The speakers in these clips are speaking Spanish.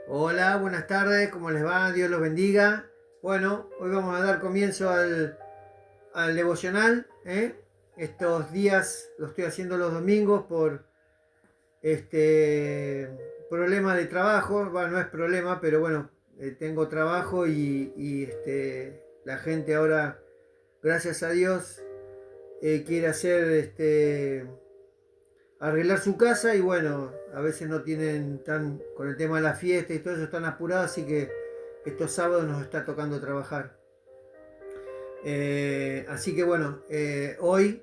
Hola, buenas tardes, ¿cómo les va? Dios los bendiga. Bueno, hoy vamos a dar comienzo al devocional. Estos días lo estoy haciendo los domingos por este problema de trabajo. Bueno, no es problema, pero bueno, tengo trabajo y la gente ahora, gracias a Dios, quiere hacer arreglar su casa y bueno, a veces no tienen tan, con el tema de la fiesta y todo eso están apurados, así que estos sábados nos está tocando trabajar. Así que bueno, hoy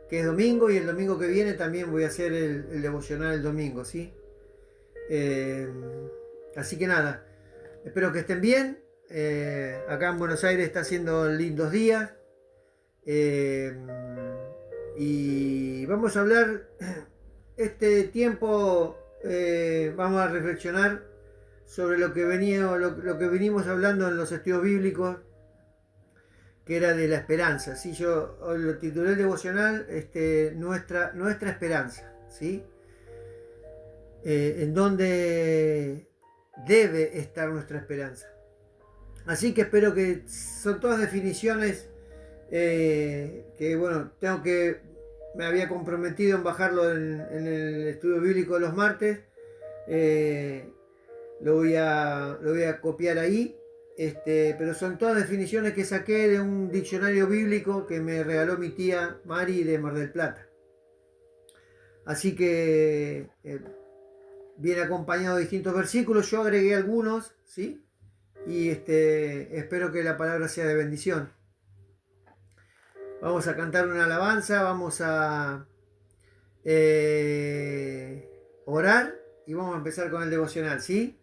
que es domingo y el domingo que viene también voy a hacer el devocional el domingo, ¿sí? Eh, Así que nada, espero que estén bien. Acá en Buenos Aires está haciendo lindos días. Eh, y vamos a hablar este tiempo, vamos a reflexionar sobre lo que venimos hablando en los estudios bíblicos, que era de la esperanza. ¿Sí? Yo hoy lo titulé el devocional, nuestra esperanza, ¿sí? En donde debe estar nuestra esperanza. Así que espero que son todas definiciones que bueno, me había comprometido en bajarlo en el estudio bíblico de los martes. eh, lo voy a copiar ahí. Pero son todas definiciones que saqué de un diccionario bíblico que me regaló mi tía Mari de Mar del Plata. Así que viene acompañado de distintos versículos. Yo agregué algunos, ¿sí? Y espero que la palabra sea de bendición. Vamos a cantar una alabanza, vamos a orar y vamos a empezar con el devocional, ¿sí?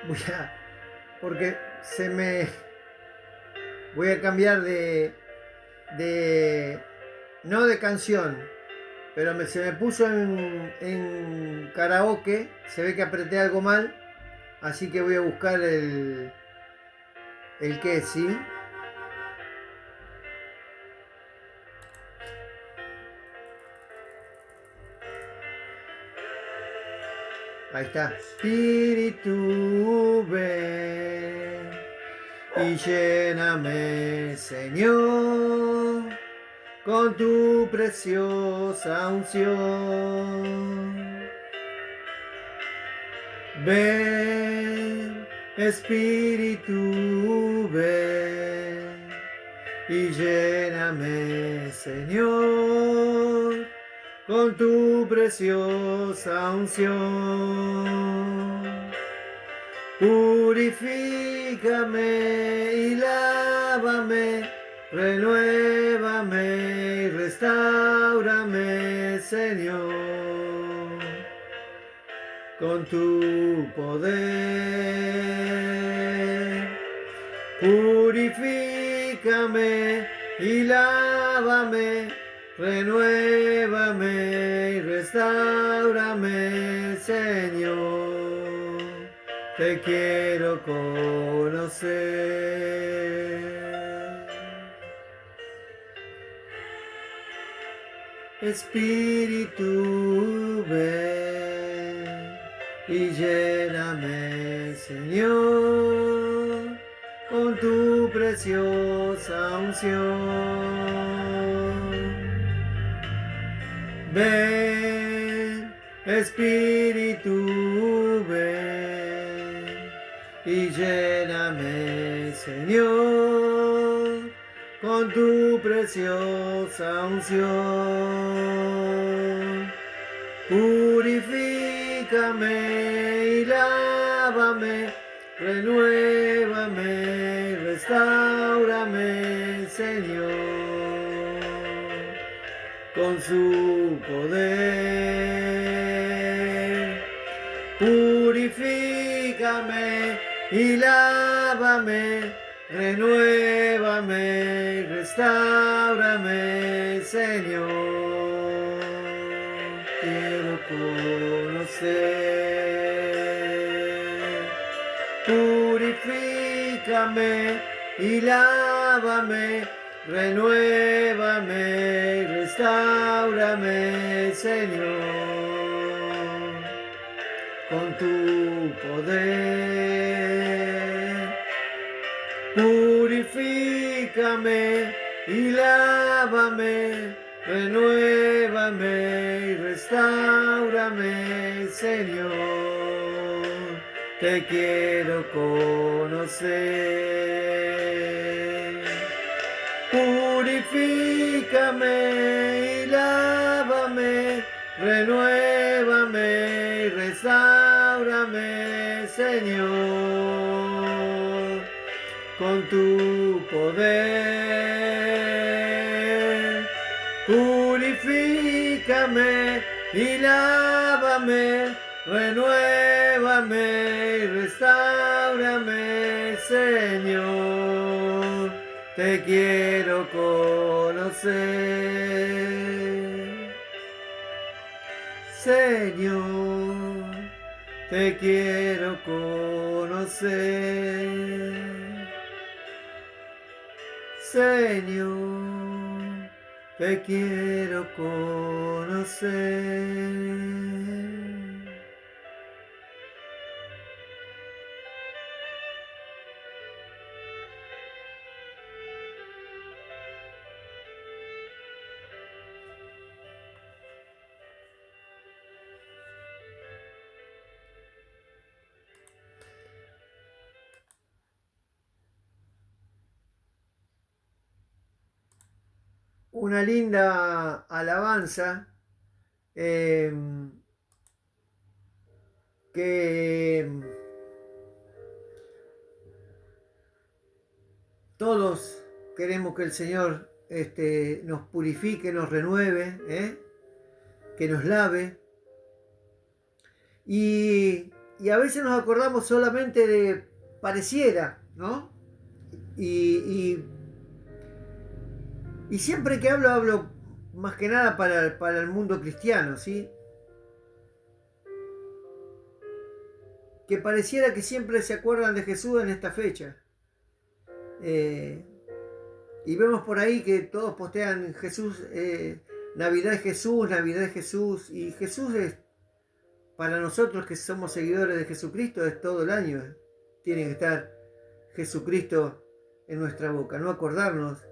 Voy a, porque se me, voy a cambiar de no de canción, pero se me puso en karaoke, se ve que apreté algo mal, así que voy a buscar el que sí. Ahí está. Espíritu ven y lléname, Señor, con tu preciosa unción. Ven, Espíritu, ven y lléname, Señor, con tu preciosa unción. Purifícame y lávame, renuévame y restaurame, Señor, con tu poder. Purifícame y lávame, renuévame y restaurame, Señor. Te quiero conocer. Espíritu, ven y lléname, Señor, con tu preciosa unción. Ven, Espíritu, ven y lléname, Señor, con tu preciosa unción. Purifícame y lávame, renuévame, restáurame, Señor, con su poder. Purifícame y lávame, renuévame, restáurame, Señor. Quiero conocer. Purifícame y lávame, renuévame, restáurame, Señor, con tu poder. Purifícame y lávame, renuévame y restáurame, Señor. Te quiero conocer. Purifícame y lávame, renuévame y restáurame, Señor, con tu poder. Purifícame y lávame, renuévame y restáurame, Señor. Te quiero conocer. Señor, te quiero conocer. Señor, te quiero conocer. Una linda alabanza que todos queremos que el Señor nos purifique, nos renueve, que nos lave. Y a veces nos acordamos solamente de pareciera, ¿no? Y siempre que hablo más que nada para el mundo cristiano, ¿sí? Que pareciera que siempre se acuerdan de Jesús en esta fecha. Y vemos por ahí que todos postean Jesús, Navidad es Jesús, Navidad es Jesús. Y Jesús es, para nosotros que somos seguidores de Jesucristo, es todo el año. Tiene que estar Jesucristo en nuestra boca, no acordarnos.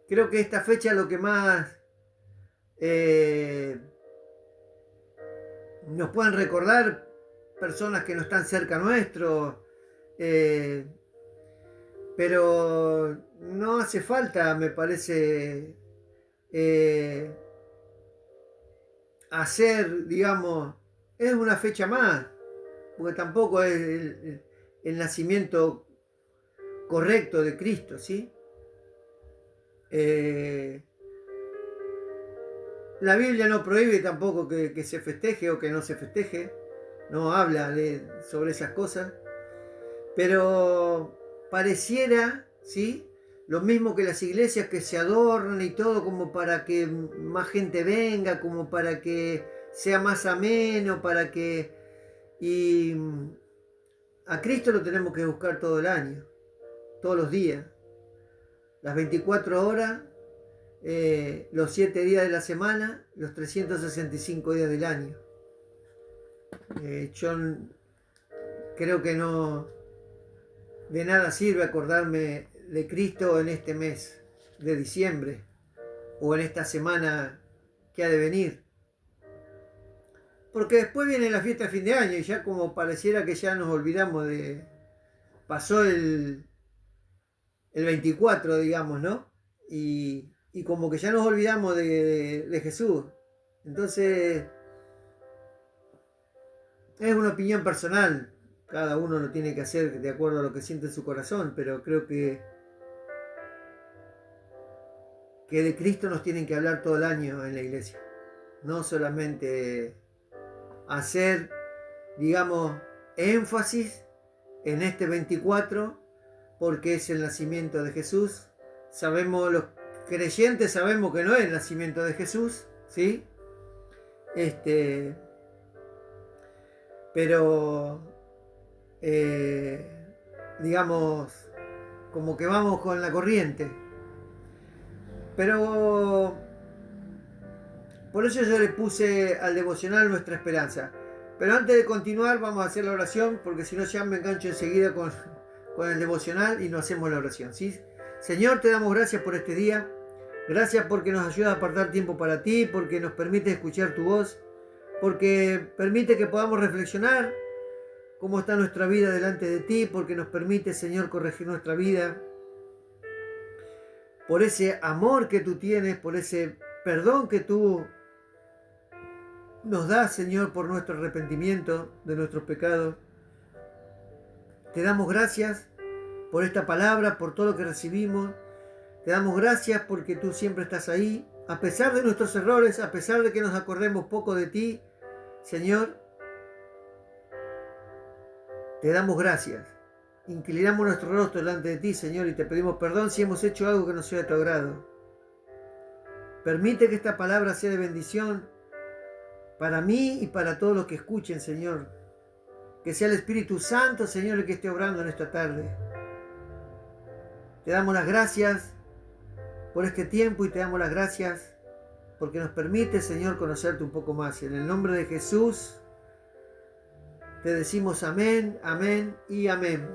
Creo que esta fecha lo que más nos pueden recordar personas que no están cerca nuestro, pero no hace falta, me parece, hacer, digamos, es una fecha más, porque tampoco es el nacimiento correcto de Cristo, ¿sí? La Biblia no prohíbe tampoco que se festeje o que no se festeje, no habla sobre esas cosas, pero pareciera, ¿sí? Lo mismo que las iglesias que se adornan y todo como para que más gente venga, como para que sea más ameno, para que... Y a Cristo lo tenemos que buscar todo el año, todos los días, las 24 horas, los 7 días de la semana, los 365 días del año. Yo creo que no de nada sirve acordarme de Cristo en este mes de diciembre o en esta semana que ha de venir, porque después viene la fiesta de fin de año y ya como pareciera que ya nos olvidamos de... Pasó el 24, digamos, ¿no? Y como que ya nos olvidamos de Jesús. Entonces, es una opinión personal. Cada uno lo tiene que hacer de acuerdo a lo que siente en su corazón, pero creo que de Cristo nos tienen que hablar todo el año en la iglesia. No solamente hacer, digamos, énfasis en este 24, porque es el nacimiento de Jesús. Sabemos, los creyentes sabemos que no es el nacimiento de Jesús, ¿sí? Pero, digamos, como que vamos con la corriente. Pero, por eso yo le puse al devocional Nuestra Esperanza. Pero antes de continuar vamos a hacer la oración, porque si no ya me engancho enseguida con el devocional y no hacemos la oración, ¿sí? Señor, te damos gracias por este día. Gracias porque nos ayudas a apartar tiempo para ti, porque nos permite escuchar tu voz, porque permite que podamos reflexionar cómo está nuestra vida delante de ti, porque nos permite, Señor, corregir nuestra vida. Por ese amor que tú tienes, por ese perdón que tú nos das, Señor, por nuestro arrepentimiento de nuestros pecados. Te damos gracias por esta palabra, por todo lo que recibimos. Te damos gracias porque tú siempre estás ahí, a pesar de nuestros errores, a pesar de que nos acordemos poco de ti, Señor. Te damos gracias. Inclinamos nuestro rostro delante de ti, Señor, y te pedimos perdón si hemos hecho algo que no sea de tu agrado. Permite que esta palabra sea de bendición para mí y para todos los que escuchen, Señor. Que sea el Espíritu Santo, Señor, el que esté obrando en esta tarde. Te damos las gracias por este tiempo y te damos las gracias porque nos permite, Señor, conocerte un poco más. En el nombre de Jesús te decimos amén, amén y amén.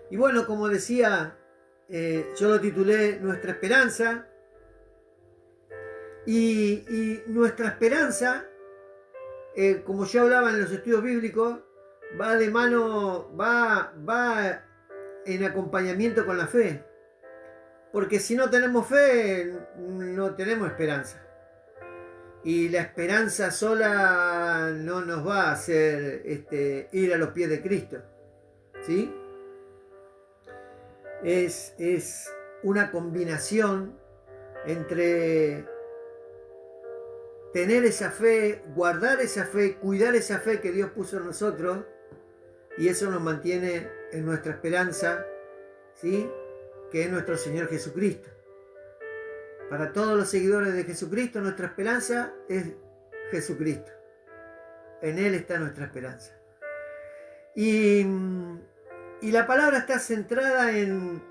Y bueno, como decía, yo lo titulé Nuestra Esperanza. Y nuestra esperanza, como yo hablaba en los estudios bíblicos, va de mano, va en acompañamiento con la fe. Porque si no tenemos fe, no tenemos esperanza. Y la esperanza sola no nos va a hacer ir a los pies de Cristo, ¿sí? Es una combinación entre tener esa fe, guardar esa fe, cuidar esa fe que Dios puso en nosotros, y eso nos mantiene en nuestra esperanza, ¿sí? Que es nuestro Señor Jesucristo. Para todos los seguidores de Jesucristo, nuestra esperanza es Jesucristo. En Él está nuestra esperanza. Y la palabra está centrada en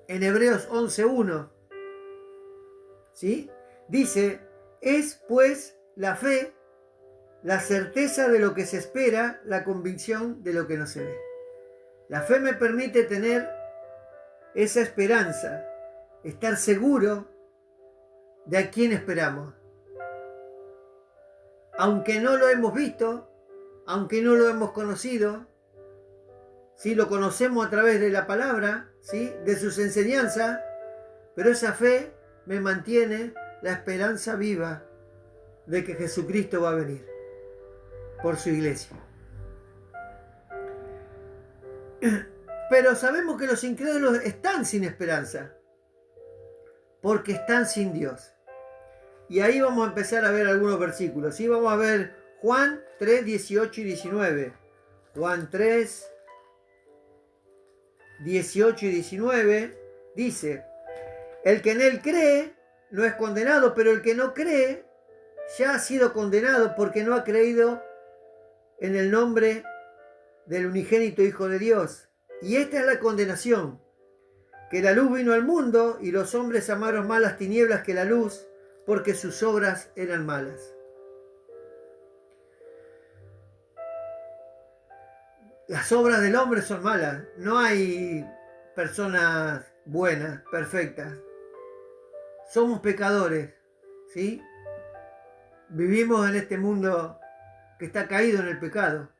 Hebreos 11:1. ¿Sí? Dice, es pues la fe, la certeza de lo que se espera, la convicción de lo que no se ve. La fe me permite tener esa esperanza, estar seguro de a quién esperamos. Aunque no lo hemos visto, aunque no lo hemos conocido, ¿sí? Lo conocemos a través de la palabra, ¿sí? De sus enseñanzas, pero esa fe me mantiene la esperanza viva de que Jesucristo va a venir por su iglesia. Pero sabemos que los incrédulos están sin esperanza, porque están sin Dios. Y ahí vamos a empezar a ver algunos versículos. ¿Sí? Vamos a ver Juan 3, 18 y 19. Juan 3, 18 y 19 dice, el que en él cree no es condenado, pero el que no cree ya ha sido condenado porque no ha creído en el nombre del unigénito Hijo de Dios. Y esta es la condenación, que la luz vino al mundo y los hombres amaron más las tinieblas que la luz, porque sus obras eran malas. Las obras del hombre son malas. No hay personas buenas, perfectas. Somos pecadores, ¿sí? Vivimos en este mundo que está caído en el pecado.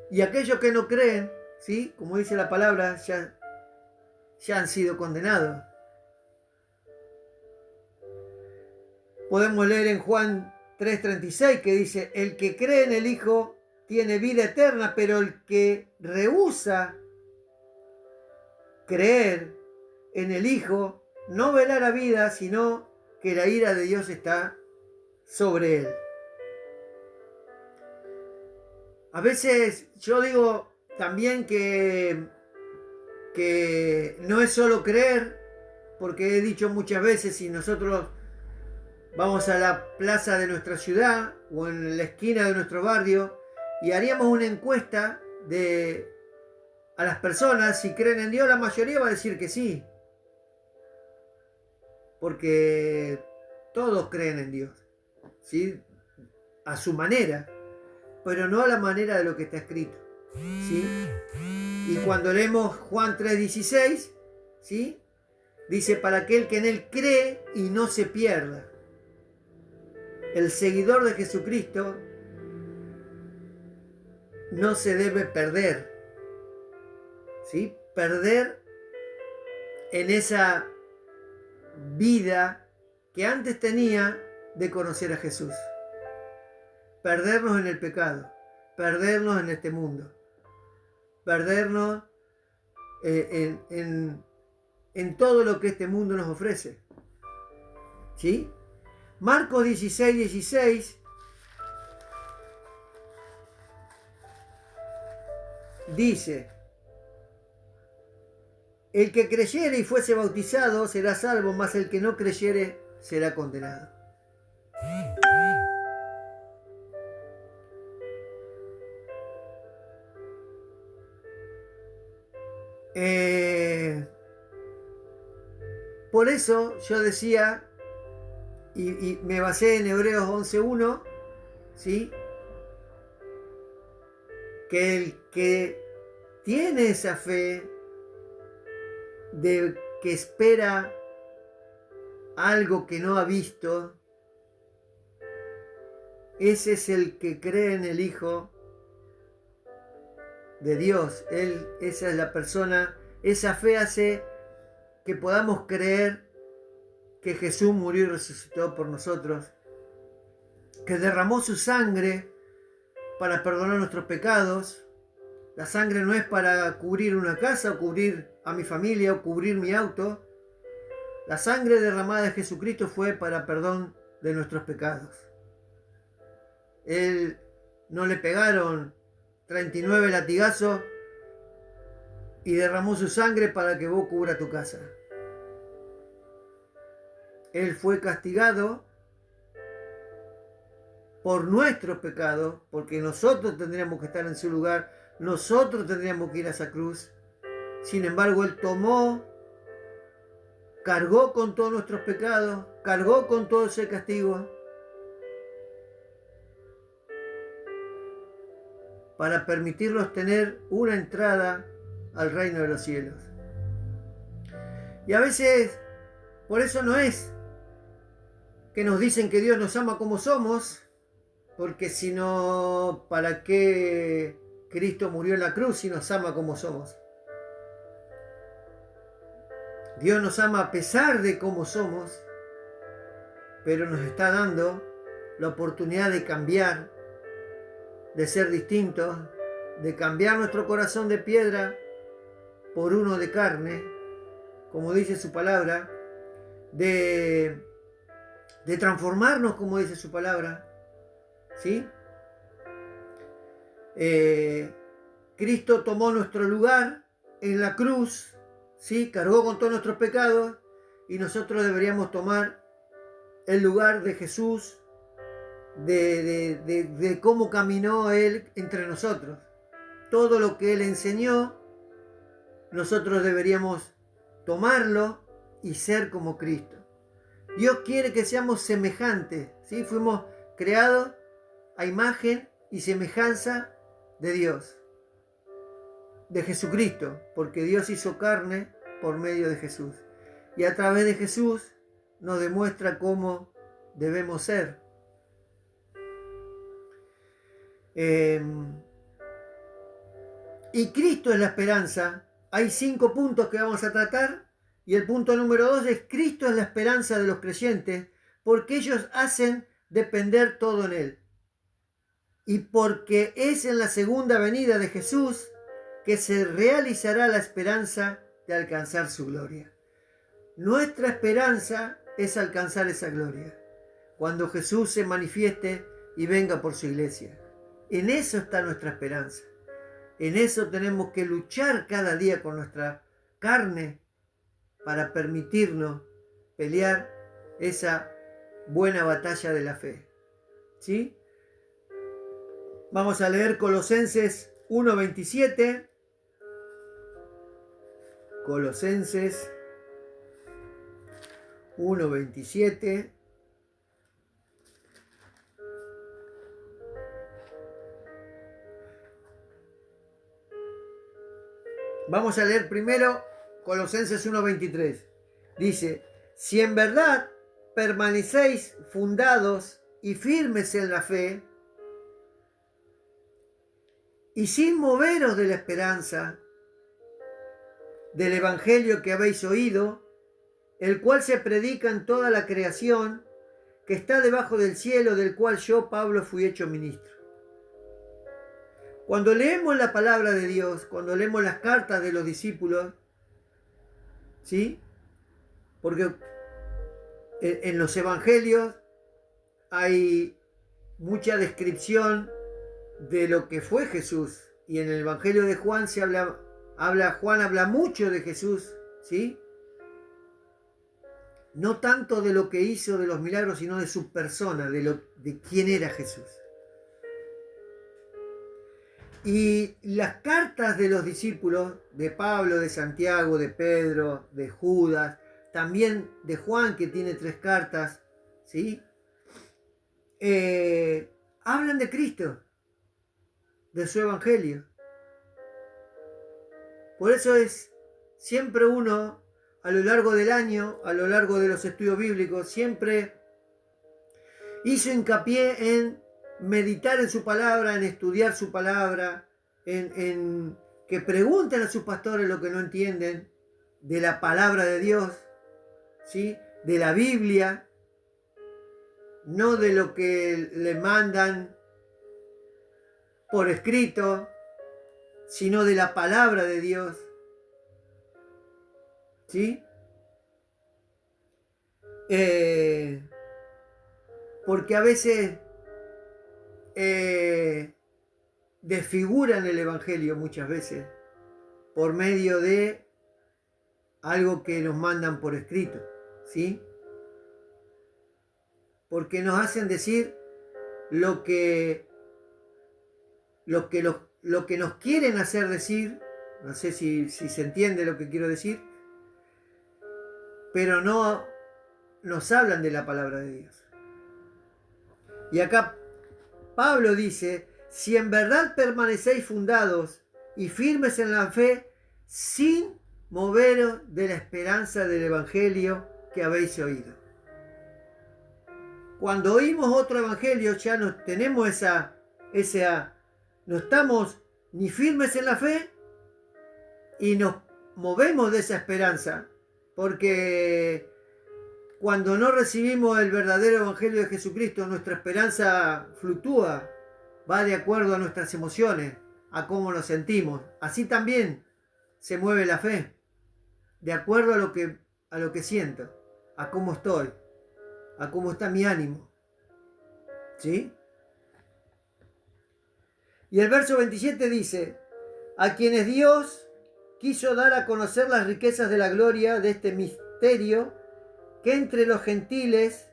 Y aquellos que no creen, ¿sí? Como dice la palabra, ya han sido condenados. Podemos leer en Juan 3:36 que dice: el que cree en el Hijo tiene vida eterna, pero el que rehúsa creer en el Hijo no verá la vida, sino que la ira de Dios está sobre él. A veces yo digo también que no es solo creer, porque he dicho muchas veces, si nosotros vamos a la plaza de nuestra ciudad o en la esquina de nuestro barrio y haríamos una encuesta a las personas si creen en Dios, la mayoría va a decir que sí, porque todos creen en Dios, ¿sí? A su manera, pero no a la manera de lo que está escrito, ¿sí? Y cuando leemos Juan 3:16, ¿sí? Dice: para aquel que en él cree y no se pierda. El seguidor de Jesucristo no se debe perder, ¿sí? Perder en esa vida que antes tenía de conocer a Jesús. Perdernos en el pecado, perdernos en este mundo, perdernos en todo lo que este mundo nos ofrece, ¿sí? Marcos 16:16 dice: el que creyere y fuese bautizado será salvo, mas el que no creyere será condenado. Por eso yo decía, y me basé en Hebreos 11:1, ¿sí? Que el que tiene esa fe de que espera algo que no ha visto, ese es el que cree en el Hijo de Dios. Esa es la persona, esa fe hace que podamos creer que Jesús murió y resucitó por nosotros, que derramó su sangre para perdonar nuestros pecados. La sangre no es para cubrir una casa o cubrir a mi familia o cubrir mi auto. La sangre derramada de Jesucristo fue para perdón de nuestros pecados. Él no le pegaron 39 latigazos y derramó su sangre para que vos cubra tu casa. Él fue castigado por nuestros pecados, porque nosotros tendríamos que estar en su lugar, nosotros tendríamos que ir a esa cruz. Sin embargo, Él cargó con todos nuestros pecados, cargó con todo ese castigo para permitirnos tener una entrada al reino de los cielos. Y a veces, por eso no es que nos dicen que Dios nos ama como somos, porque si no, ¿para qué Cristo murió en la cruz si nos ama como somos? Dios nos ama a pesar de cómo somos, pero nos está dando la oportunidad de cambiar, de ser distintos, de cambiar nuestro corazón de piedra por uno de carne, como dice su palabra, de transformarnos, como dice su palabra, ¿sí? Cristo tomó nuestro lugar en la cruz, ¿sí? Cargó con todos nuestros pecados y nosotros deberíamos tomar el lugar de Jesús, de cómo caminó Él entre nosotros. Todo lo que Él enseñó, nosotros deberíamos tomarlo y ser como Cristo. Dios quiere que seamos semejantes, ¿sí? Fuimos creados a imagen y semejanza de Dios, de Jesucristo, porque Dios hizo carne por medio de Jesús. Y a través de Jesús nos demuestra cómo debemos ser. Y Cristo es la esperanza. Hay 5 puntos que vamos a tratar. Y el punto número 2 es: Cristo es la esperanza de los creyentes, porque ellos hacen depender todo en Él. Y porque es en la segunda venida de Jesús que se realizará la esperanza de alcanzar su gloria. Nuestra esperanza es alcanzar esa gloria, cuando Jesús se manifieste y venga por su iglesia. En eso está nuestra esperanza. En eso tenemos que luchar cada día con nuestra carne para permitirnos pelear esa buena batalla de la fe. ¿Sí? Vamos a leer Colosenses 1:27. Colosenses 1:27. Vamos a leer primero Colosenses 1:23. Dice: si en verdad permanecéis fundados y firmes en la fe, y sin moveros de la esperanza del evangelio que habéis oído, el cual se predica en toda la creación, que está debajo del cielo, del cual yo, Pablo, fui hecho ministro. Cuando leemos la palabra de Dios, cuando leemos las cartas de los discípulos, ¿sí? Porque en los evangelios hay mucha descripción de lo que fue Jesús, y en el evangelio de Juan Juan habla mucho de Jesús, ¿sí? No tanto de lo que hizo, de los milagros, sino de su persona, de quién era Jesús. Y las cartas de los discípulos, de Pablo, de Santiago, de Pedro, de Judas, también de Juan, que tiene 3 cartas, ¿sí? Hablan de Cristo, de su evangelio. Por eso es siempre uno, a lo largo del año, a lo largo de los estudios bíblicos, siempre hizo hincapié en meditar en su palabra, en estudiar su palabra, en que pregunten a sus pastores lo que no entienden de la palabra de Dios, ¿sí? De la Biblia, no de lo que le mandan por escrito, sino de la palabra de Dios, ¿sí? Porque a veces desfiguran el evangelio, muchas veces por medio de algo que nos mandan por escrito, ¿sí? Porque nos hacen decir lo que nos quieren hacer decir. No sé si se entiende lo que quiero decir, pero no nos hablan de la palabra de Dios. Y acá Pablo dice: si en verdad permanecéis fundados y firmes en la fe, sin moveros de la esperanza del evangelio que habéis oído. Cuando oímos otro evangelio, ya no tenemos no estamos ni firmes en la fe y nos movemos de esa esperanza, porque cuando no recibimos el verdadero evangelio de Jesucristo, nuestra esperanza fluctúa, va de acuerdo a nuestras emociones, a cómo nos sentimos. Así también se mueve la fe, de acuerdo a lo que siento, a cómo estoy, a cómo está mi ánimo, ¿sí? Y el verso 27 dice: a quienes Dios quiso dar a conocer las riquezas de la gloria de este misterio que entre los gentiles,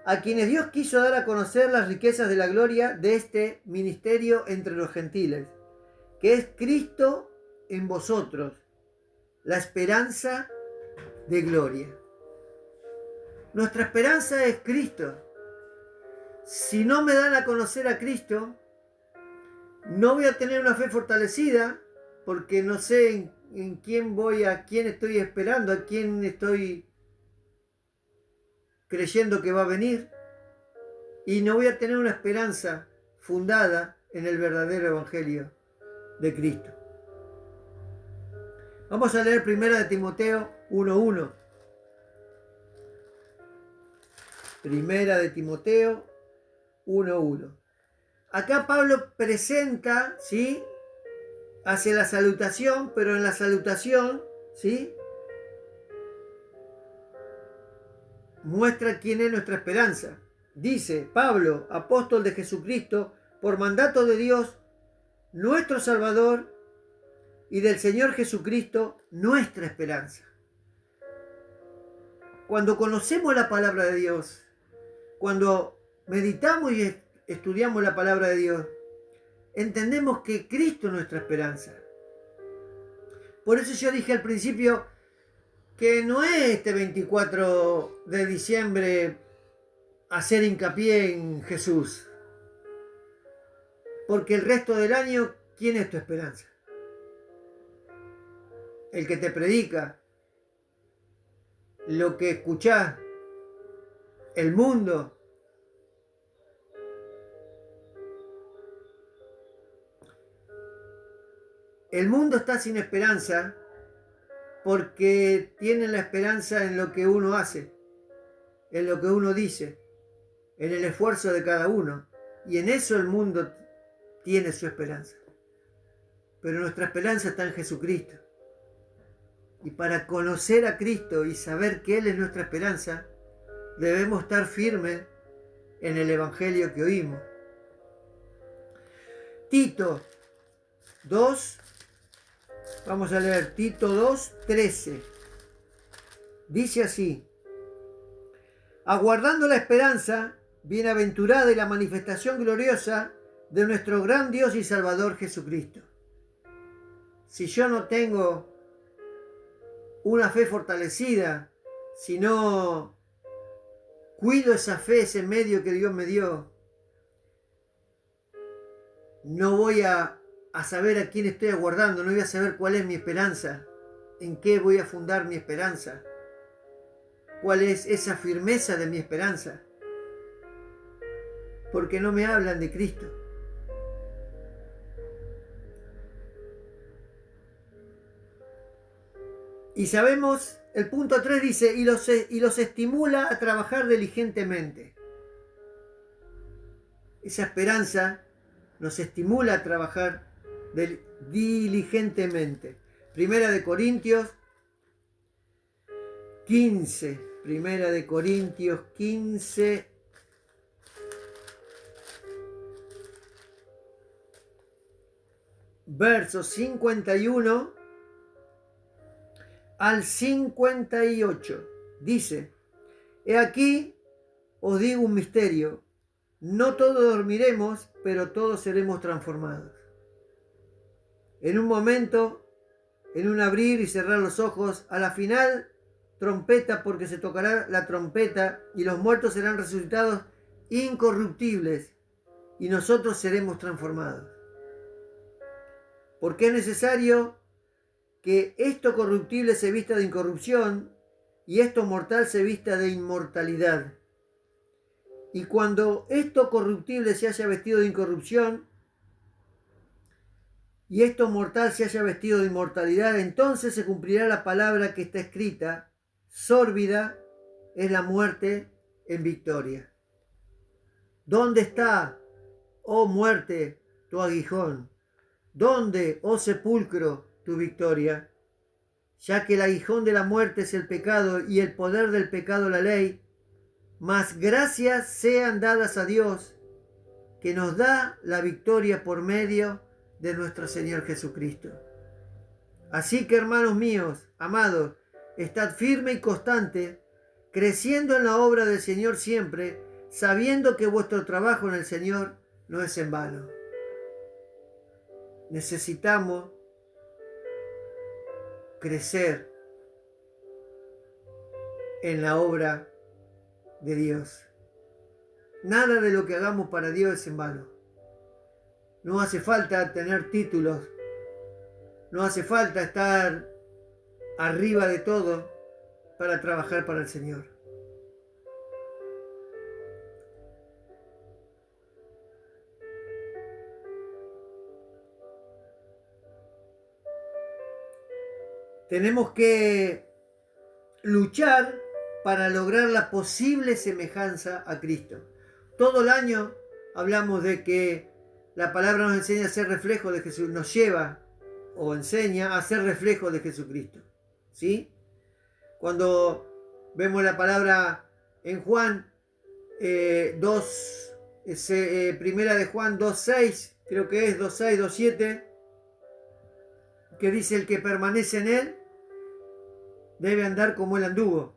a quienes Dios quiso dar a conocer las riquezas de la gloria de este ministerio entre los gentiles, que es Cristo en vosotros la esperanza de gloria. Nuestra esperanza es Cristo. Si no me dan a conocer a Cristo, no voy a tener una fe fortalecida, porque no sé en quién voy, a quién estoy esperando, a quién estoy creyendo que va a venir, y no voy a tener una esperanza fundada en el verdadero evangelio de Cristo. Vamos a leer 1 de Timoteo 1:1. 1 de Timoteo 1:1. Acá Pablo presenta, ¿sí?, hace la salutación, pero en la salutación, ¿sí?, muestra quién es nuestra esperanza. Dice: Pablo, apóstol de Jesucristo, por mandato de Dios, nuestro Salvador, y del Señor Jesucristo, nuestra esperanza. Cuando conocemos la palabra de Dios, cuando meditamos y estudiamos la palabra de Dios, entendemos que Cristo es nuestra esperanza. Por eso yo dije al principio que no es este 24 de diciembre hacer hincapié en Jesús, porque el resto del año, ¿quién es tu esperanza? El que te predica, lo que escuchás, el mundo. El mundo está sin esperanza porque tiene la esperanza en lo que uno hace, en lo que uno dice, en el esfuerzo de cada uno. Y en eso el mundo tiene su esperanza. Pero nuestra esperanza está en Jesucristo. Y para conocer a Cristo y saber que Él es nuestra esperanza, debemos estar firmes en el Evangelio que oímos. Tito 2, vamos a leer Tito 2:13. Dice así: aguardando la esperanza bienaventurada y la manifestación gloriosa de nuestro gran Dios y Salvador Jesucristo. Si yo no tengo una fe fortalecida, si no cuido esa fe, ese medio que Dios me dio, no voy a saber a quién estoy aguardando, no voy a saber cuál es mi esperanza, en qué voy a fundar mi esperanza, cuál es esa firmeza de mi esperanza, porque no me hablan de Cristo. Y sabemos, el punto 3 dice, y los estimula a trabajar diligentemente. Esa esperanza nos estimula a trabajar diligentemente. Primera de Corintios 15. Primera de Corintios 15. Versos 51 al 58. Dice: he aquí os digo un misterio. No todos dormiremos, pero todos seremos transformados. En un momento, en un abrir y cerrar los ojos, a la final trompeta, porque se tocará la trompeta y los muertos serán resucitados incorruptibles y nosotros seremos transformados. Porque es necesario que esto corruptible se vista de incorrupción y esto mortal se vista de inmortalidad. Y cuando esto corruptible se haya vestido de incorrupción y esto mortal se haya vestido de inmortalidad, entonces se cumplirá la palabra que está escrita: sórbida es la muerte en victoria. ¿Dónde está, oh muerte, tu aguijón? ¿Dónde, oh sepulcro, tu victoria? Ya que el aguijón de la muerte es el pecado y el poder del pecado la ley, mas gracias sean dadas a Dios, que nos da la victoria por medio de nuestro Señor Jesucristo. Así que, hermanos míos, amados, estad firme y constante, creciendo en la obra del Señor siempre, sabiendo que vuestro trabajo en el Señor no es en vano. Necesitamos crecer en la obra de Dios. Nada de lo que hagamos para Dios es en vano. No hace falta tener títulos, no hace falta estar arriba de todo para trabajar para el Señor. Tenemos que luchar para lograr la posible semejanza a Cristo. Todo el año hablamos de que la palabra nos enseña a ser reflejo de Jesús, nos lleva o enseña a ser reflejo de Jesucristo. ¿Sí? Cuando vemos la palabra en Juan 2, primera de Juan 2.6, creo que es 2.6, 2.7, que dice: el que permanece en él debe andar como él anduvo.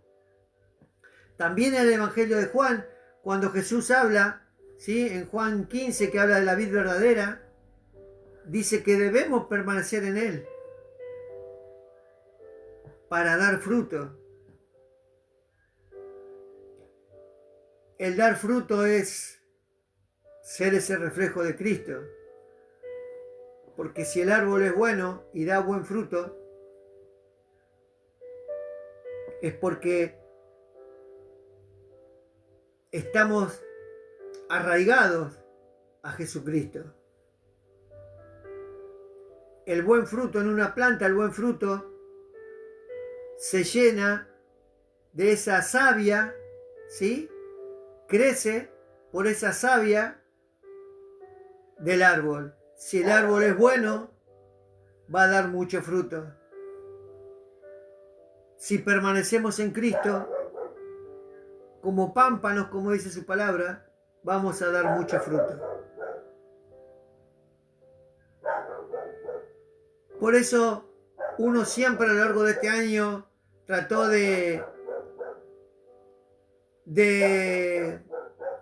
También en el Evangelio de Juan, cuando Jesús habla, ¿sí?, en Juan 15, que habla de la vid verdadera, dice que debemos permanecer en él para dar fruto. El dar fruto es ser ese reflejo de Cristo. Porque si el árbol es bueno y da buen fruto, es porque estamos arraigados a Jesucristo. El buen fruto en una planta, el buen fruto se llena de esa savia, ¿sí? Crece por esa savia del árbol. Si el árbol es bueno, va a dar mucho fruto. Si permanecemos en Cristo, como pámpanos, como dice su palabra, vamos a dar mucho fruto. Por eso uno siempre a lo largo de este año trató de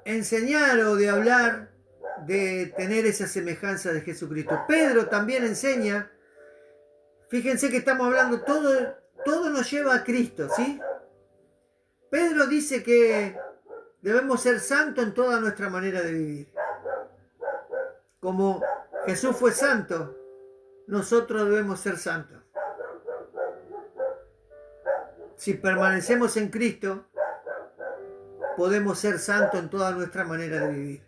enseñar o de hablar, de tener esa semejanza de Jesucristo. Pedro también enseña, fíjense que estamos hablando, todo nos lleva a Cristo, ¿sí? Pedro dice que debemos ser santos en toda nuestra manera de vivir. Como Jesús fue santo, nosotros debemos ser santos. Si permanecemos en Cristo, podemos ser santos en toda nuestra manera de vivir.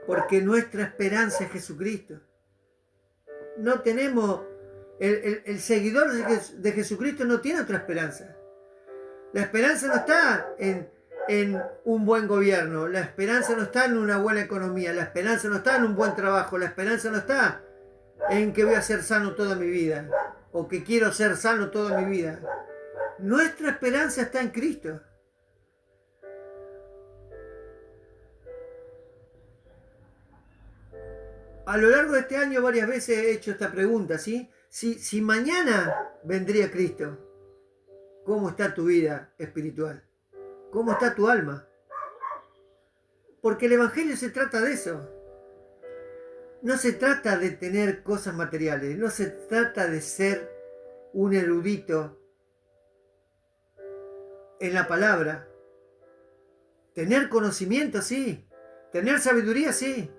Porque nuestra esperanza es Jesucristo. No tenemos, el seguidor de Jesucristo no tiene otra esperanza. La esperanza no está en un buen gobierno, la esperanza no está en una buena economía, la esperanza no está en un buen trabajo, la esperanza no está en que voy a ser sano toda mi vida o que quiero ser sano toda mi vida. Nuestra esperanza está en Cristo. A lo largo de este año varias veces he hecho esta pregunta, ¿sí? Si mañana vendría Cristo, ¿cómo está tu vida espiritual? ¿Cómo está tu alma? Porque el Evangelio se trata de eso. No se trata de tener cosas materiales, no se trata de ser un erudito en la palabra. Tener conocimiento, sí. Tener sabiduría, sí.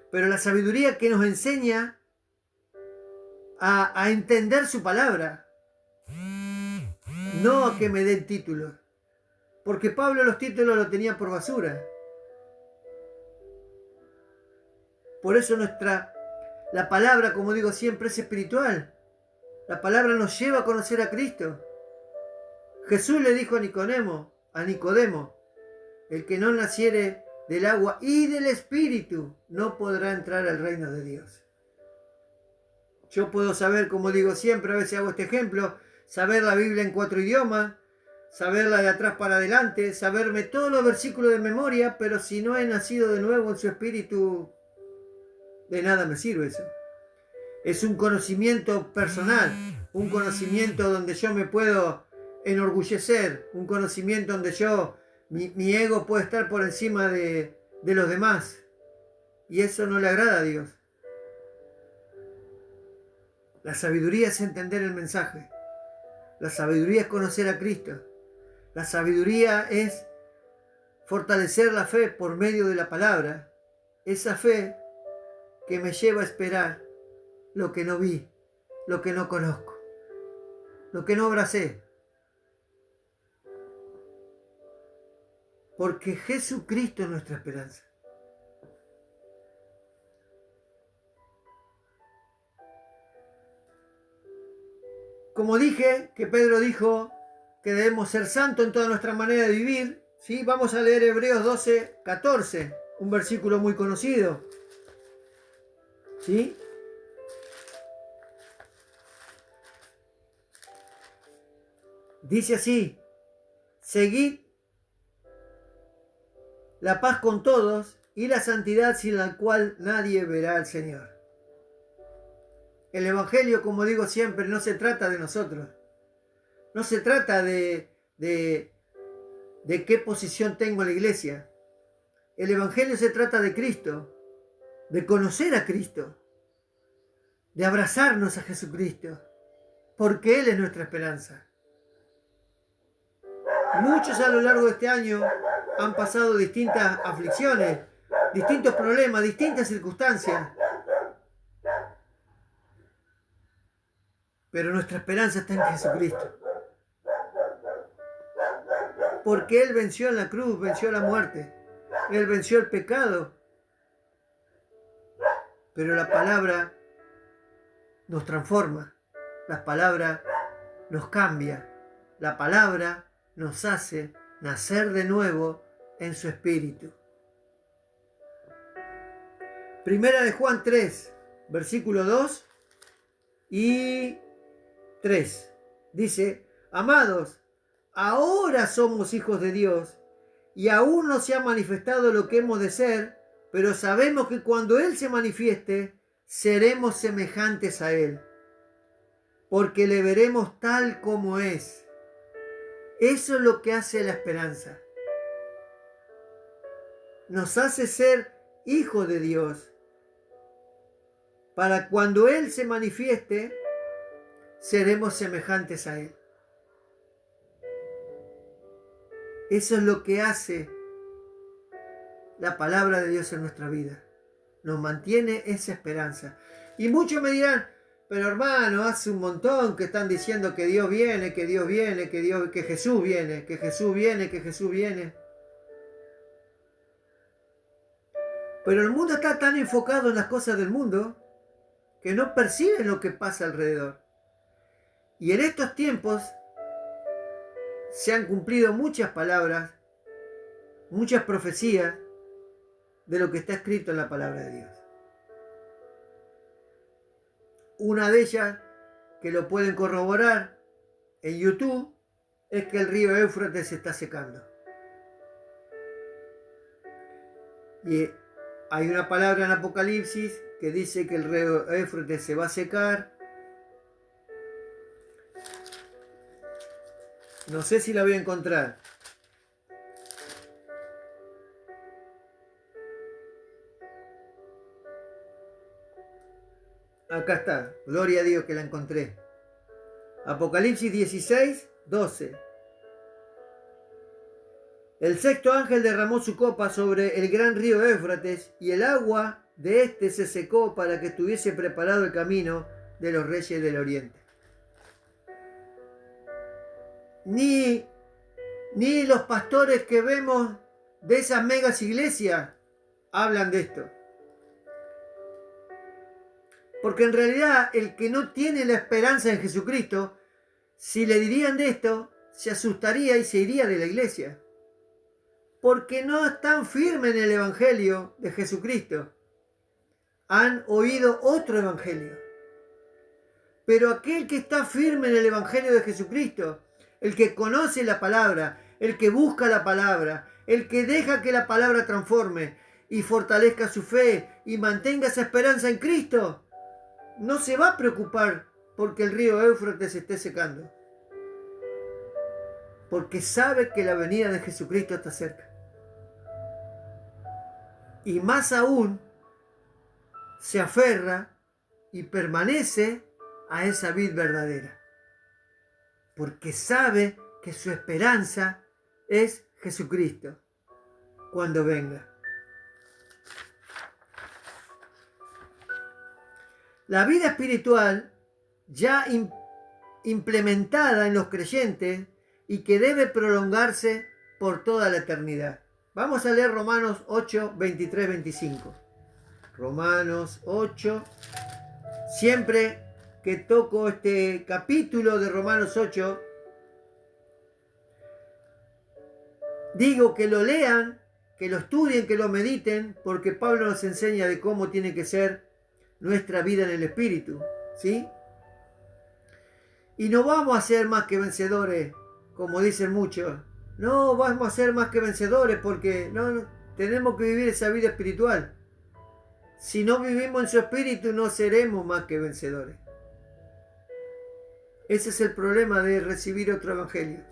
Pero la sabiduría que nos enseña a entender su palabra. No a que me den títulos. Porque Pablo los títulos los tenía por basura. Por eso la palabra, como digo siempre, es espiritual. La palabra nos lleva a conocer a Cristo. Jesús le dijo a Nicodemo, el que no naciere del agua y del espíritu no podrá entrar al reino de Dios. Yo puedo saber, como digo siempre, a veces hago este ejemplo, saber la Biblia en 4 idiomas, saberla de atrás para adelante, saberme todos los versículos de memoria, pero si no he nacido de nuevo en su espíritu, de nada me sirve eso. Es un conocimiento personal, un conocimiento donde yo me puedo enorgullecer, un conocimiento donde mi ego puede estar por encima de los demás. Y eso no le agrada a Dios. La sabiduría es entender el mensaje. La sabiduría es conocer a Cristo. La sabiduría es fortalecer la fe por medio de la palabra. Esa fe que me lleva a esperar lo que no vi, lo que no conozco, lo que no abracé. Porque Jesucristo es nuestra esperanza. Como dije, que Pedro dijo que debemos ser santos en toda nuestra manera de vivir, ¿sí? Vamos a leer Hebreos 12, 14, un versículo muy conocido, ¿sí? Dice así: seguid la paz con todos y la santidad sin la cual nadie verá al Señor. El Evangelio, como digo siempre, no se trata de nosotros. No se trata de qué posición tengo en la iglesia. El Evangelio se trata de Cristo, de conocer a Cristo, de abrazarnos a Jesucristo, porque Él es nuestra esperanza. Muchos a lo largo de este año han pasado distintas aflicciones, distintos problemas, distintas circunstancias. Pero nuestra esperanza está en Jesucristo. Porque Él venció en la cruz, venció la muerte. Él venció el pecado. Pero la palabra nos transforma. La palabra nos cambia. La palabra nos hace nacer de nuevo en su espíritu. Primera de Juan 3, versículo 2 y 3. Dice: amados, ahora somos hijos de Dios y aún no se ha manifestado lo que hemos de ser, pero sabemos que cuando Él se manifieste, seremos semejantes a Él, porque le veremos tal como es. Eso es lo que hace la esperanza. Nos hace ser hijos de Dios, para cuando Él se manifieste, seremos semejantes a Él. Eso es lo que hace la palabra de Dios en nuestra vida. Nos mantiene esa esperanza. Y muchos me dirán: pero hermano, hace un montón que están diciendo que Dios viene, que Dios viene, que Jesús viene, que Jesús viene, que Jesús viene. Pero el mundo está tan enfocado en las cosas del mundo que no perciben lo que pasa alrededor. Y en estos tiempos se han cumplido muchas palabras, muchas profecías de lo que está escrito en la palabra de Dios. Una de ellas, que lo pueden corroborar en YouTube, es que el río Éufrates se está secando. Y hay una palabra en Apocalipsis que dice que el río Éufrates se va a secar. No sé si la voy a encontrar. Acá está, gloria a Dios que la encontré. Apocalipsis 16, 12. El sexto ángel derramó su copa sobre el gran río Éufrates, y el agua de éste se secó para que estuviese preparado el camino de los reyes del oriente. Ni los pastores que vemos de esas megas iglesias hablan de esto. Porque en realidad el que no tiene la esperanza en Jesucristo, si le dirían de esto, se asustaría y se iría de la iglesia. Porque no están firmes en el Evangelio de Jesucristo. Han oído otro Evangelio. Pero aquel que está firme en el Evangelio de Jesucristo, el que conoce la palabra, el que busca la palabra, el que deja que la palabra transforme y fortalezca su fe y mantenga esa esperanza en Cristo, no se va a preocupar porque el río Éufrates se esté secando. Porque sabe que la venida de Jesucristo está cerca. Y más aún, se aferra y permanece a esa vid verdadera, porque sabe que su esperanza es Jesucristo cuando venga. La vida espiritual ya implementada en los creyentes y que debe prolongarse por toda la eternidad. Vamos a leer Romanos 8, 23, 25. Romanos 8. Siempre que toco este capítulo de Romanos 8, digo que lo lean, que lo estudien, que lo mediten, porque Pablo nos enseña de cómo tiene que ser nuestra vida en el Espíritu, ¿sí? Y no vamos a ser más que vencedores, como dicen muchos. No vamos a ser más que vencedores porque no tenemos que vivir esa vida espiritual. Si no vivimos en su espíritu, no seremos más que vencedores. Ese es el problema de recibir otro evangelio.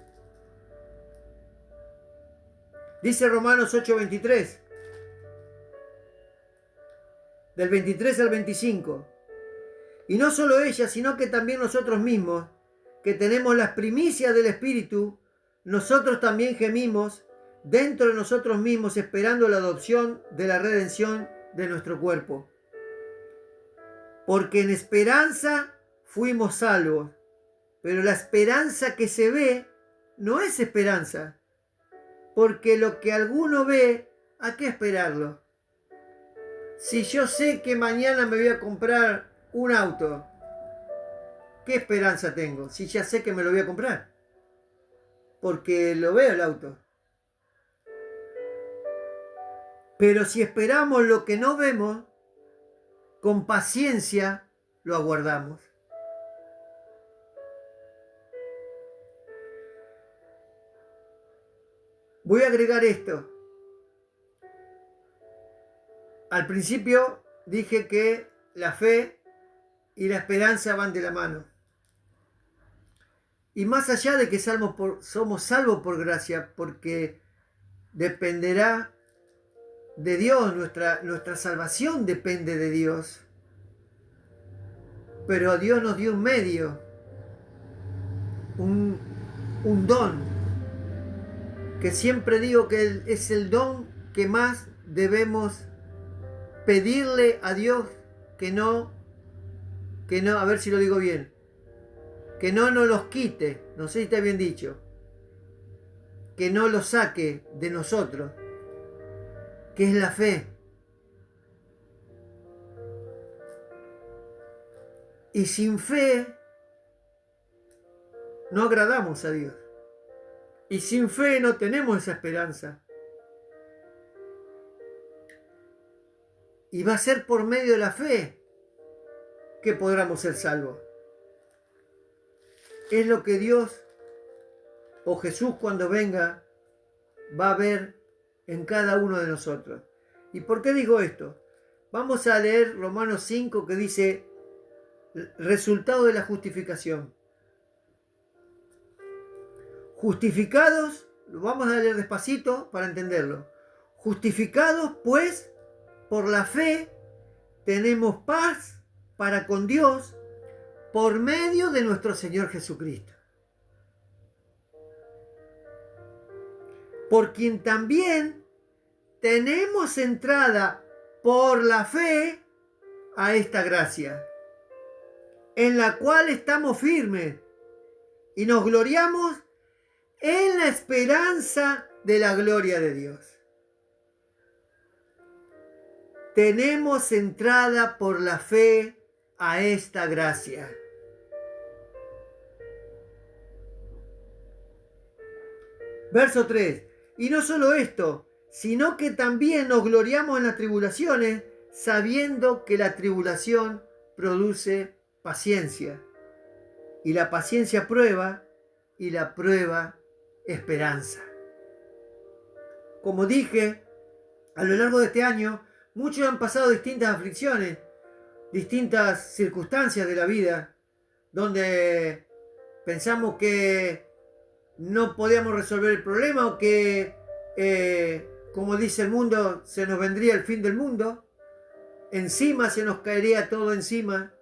Dice Romanos 8:23, del 23 al 25. Y no solo ella, sino que también nosotros mismos, que tenemos las primicias del Espíritu, nosotros también gemimos dentro de nosotros mismos esperando la adopción de la redención de nuestro cuerpo. Porque en esperanza fuimos salvos, pero la esperanza que se ve no es esperanza, porque lo que alguno ve, ¿a qué esperarlo? Si yo sé que mañana me voy a comprar un auto, ¿qué esperanza tengo? Si ya sé que me lo voy a comprar, porque lo veo el auto. Pero si esperamos lo que no vemos, con paciencia lo aguardamos. Voy a agregar esto. Al principio dije que la fe y la esperanza van de la mano. Y más allá de que somos salvos por gracia, porque dependerá de Dios, nuestra salvación depende de Dios. Pero Dios nos dio un medio, un don, que siempre digo que es el don que más debemos pedirle a Dios que no, a ver si lo digo bien, que no nos los quite, no sé si está bien dicho, que no los saque de nosotros, que es la fe. Y sin fe no agradamos a Dios. Y sin fe no tenemos esa esperanza. Y va a ser por medio de la fe que podamos ser salvos. Es lo que Dios o Jesús cuando venga va a ver en cada uno de nosotros. ¿Y por qué digo esto? Vamos a leer Romanos 5 que dice resultado de la justificación. Justificados, lo vamos a leer despacito para entenderlo. Justificados pues por la fe tenemos paz para con Dios por medio de nuestro Señor Jesucristo, por quien también tenemos entrada por la fe a esta gracia, en la cual estamos firmes y nos gloriamos en la esperanza de la gloria de Dios. Tenemos entrada por la fe a esta gracia. Verso 3. Y no solo esto, sino que también nos gloriamos en las tribulaciones, sabiendo que la tribulación produce paciencia. Y la paciencia prueba, y la prueba esperanza. Como dije, a lo largo de este año, muchos han pasado distintas aflicciones, distintas circunstancias de la vida, donde pensamos que no podíamos resolver el problema o que, como dice el mundo, se nos vendría el fin del mundo. Encima se nos caería todo encima.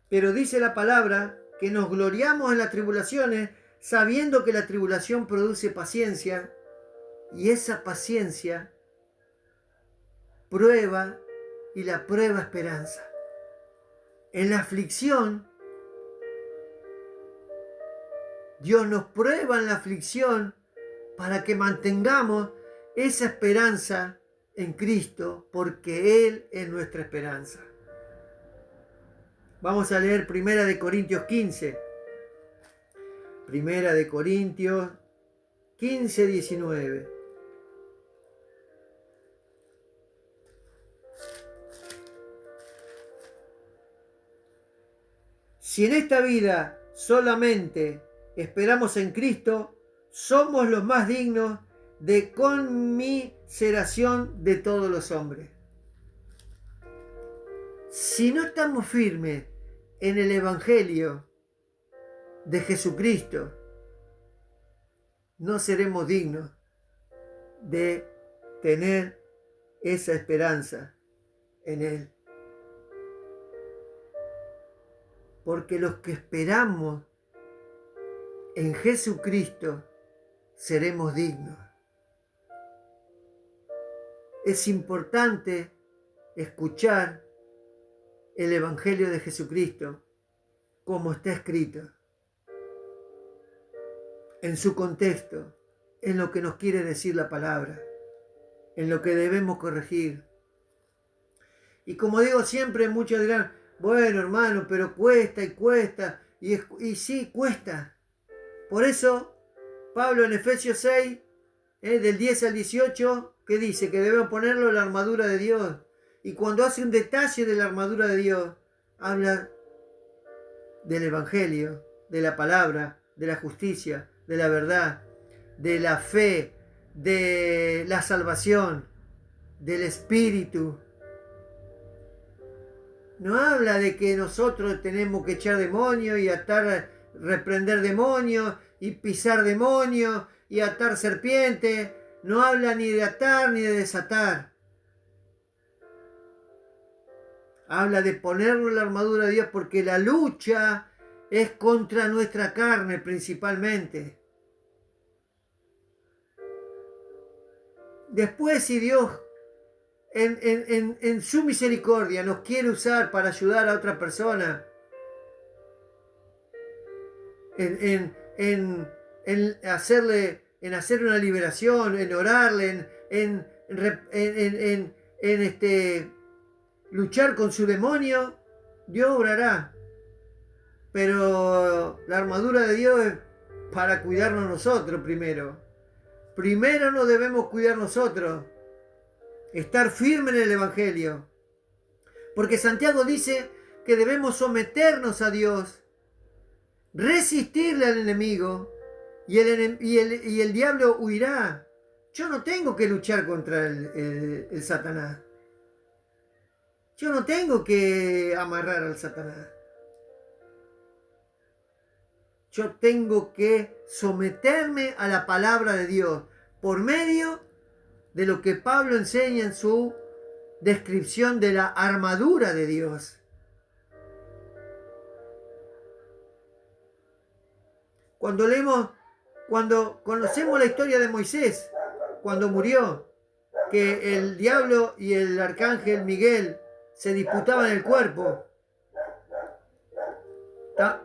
Pero dice la palabra que nos gloriamos en las tribulaciones, sabiendo que la tribulación produce paciencia, y esa paciencia prueba, y la prueba esperanza. En la aflicción, Dios nos prueba en la aflicción para que mantengamos esa esperanza en Cristo, porque Él es nuestra esperanza. Vamos a leer 1 Corintios 15. 1 Corintios 15, 19. Si en esta vida solamente esperamos en Cristo, somos los más dignos de conmiseración de todos los hombres. Si no estamos firmes en el Evangelio de Jesucristo, no seremos dignos de tener esa esperanza en Él. Porque los que esperamos en Jesucristo seremos dignos. Es importante escuchar el Evangelio de Jesucristo como está escrito, en su contexto, en lo que nos quiere decir la palabra, en lo que debemos corregir. Y como digo siempre, muchos dirán, bueno, hermano, pero cuesta y cuesta, y sí, cuesta. Por eso, Pablo en Efesios 6, del 10 al 18, que dice que debemos ponerlo en la armadura de Dios. Y cuando hace un detalle de la armadura de Dios, habla del Evangelio, de la palabra, de la justicia, de la verdad, de la fe, de la salvación, del Espíritu. No habla de que nosotros tenemos que echar demonios y atar, reprender demonios y pisar demonios y atar serpientes. No habla ni de atar ni de desatar. Habla de ponernos la armadura de Dios porque la lucha es contra nuestra carne principalmente. Después, si Dios en su misericordia nos quiere usar para ayudar a otra persona, en hacer una liberación, en orarle, en luchar con su demonio, Dios obrará. Pero la armadura de Dios es para cuidarnos nosotros primero. Primero nos debemos cuidar nosotros. Estar firme en el Evangelio. Porque Santiago dice que debemos someternos a Dios, resistirle al enemigo y el diablo huirá. Yo no tengo que luchar contra el Satanás. Yo no tengo que amarrar al Satanás. Yo tengo que someterme a la palabra de Dios por medio de lo que Pablo enseña en su descripción de la armadura de Dios. Cuando conocemos la historia de Moisés, cuando murió, que el diablo y el arcángel Miguel se disputaban el cuerpo.